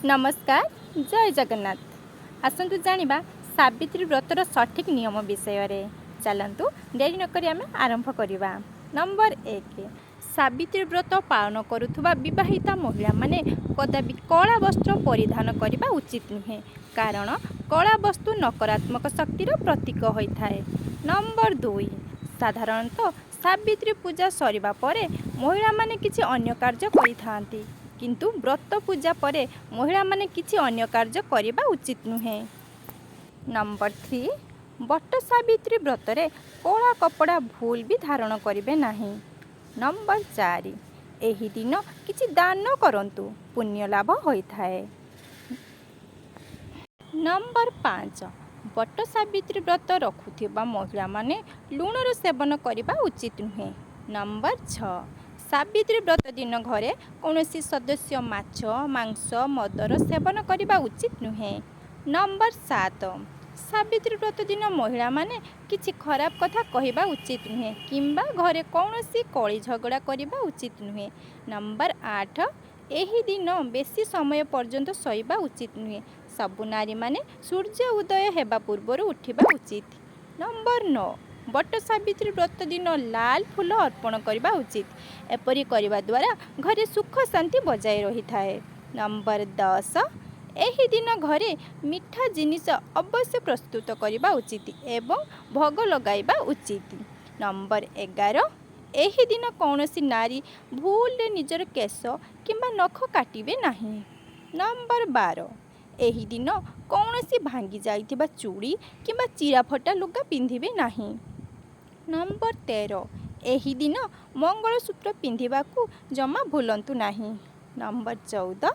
नमस्कार जय जगन्नाथ। आसतु जानिबा सावित्री व्रतर सठिक नियम विषय चलतु डेरी नक आम आरंभ करवा। नंबर 1 सावित्री व्रत पालन करुवा विवाहिता महिला माने कदापि कला वस्त्र परिधान करने उचित नुहे कारण कला वस्तु नकारात्मक शक्तिर प्रतीक होता है। नंबर 2 साधारणतः सावित्री पूजा सरिबा परे महिला माने किछि अन्य कार्य करिथांती किंतु व्रत पूजा परे महिला माने किछि अन्य कार्य करने उचित नुहे। नंबर 3 बट सावित्री व्रतरे कला कपड़ा भूल भी धारण करेंगे नहीं। नंबर 4 एही दिन किछि दान करंतु पुण्य लाभ होता है। नंबर 5 बट सावित्री व्रत रखुथिबा महिला माने लूणर सेवन करने उचित नुहे। नंबर 6 सावित्री व्रत दिन घरे कौन सदस्य माछ मांस मदर सेवन करने उचित नुहे। नंबर 7 सावित्री व्रत दिन महिला माने किछि खराब कथा कहवा उचित नुहे किंबा घरे कौन सी कली झगड़ा करने उचित नुहे। नंबर 8 एही दिन बेसी समय पर्यंत शोइबा उचित नुहे। सबु नारी माने सूर्य उदय हेबा पूर्वर उठिबा उचित। नंबर 9 बट सावित्री व्रत दिन लाल फूल अर्पण करने उचित। एपरी करने द्वारा घरे सुख शांति बजाय रही थाए। नंबर 10 एही दिन घरे मीठा जिनिस अवश्य प्रस्तुत करने उचित एवं भोग लगाइबा उचित। नंबर 11 एही दिन कौनसी नारी भूल निजर केश किंबा नख काटिबे नहीं। नंबर 12 एही दिन कौनसी भांगी जाइथिबा चूड़ी किंबा चिराफटा लुगा पिंधिबे नहीं। नंबर 13 एही दिन मंगलसूत्र पिंधिबाकू जमा भूलंतु नहीं। नंबर 14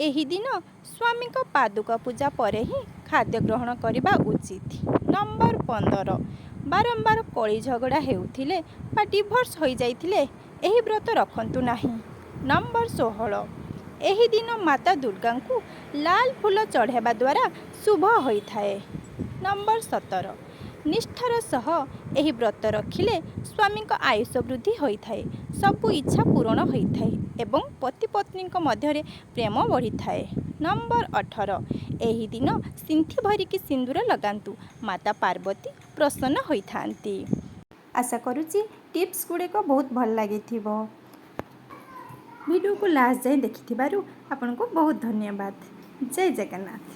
एही दिन स्वामी को पादुका पूजा परे ही खाद्य ग्रहण करने उचित। नंबर 15 बारंबार कली झगड़ा हेउथिले बा डिवोर्स हो जाइथिले एही व्रत रखंतु नहीं। नंबर 16 एही दिन माता दुर्गा को लाल फूल चढ़ावा द्वारा शुभ होता है। नंबर 17 निष्ठार सह एही व्रत रखिले स्वामी को आयुष वृद्धि होता है सबु इच्छा पूरण होता है एवं पति पत्नी मध्य प्रेम बढ़ी थाए। नंबर 18 एही दिन सिंथी भरिकी सिंदूर लगांतु माता पार्वती प्रसन्न होइथांती। आशा करुच्ची टिप्स गुड़िक बहुत भल लगी वीडियो को लास्ट जाए देखि आपन को बहुत धन्यवाद। जय जगन्नाथ।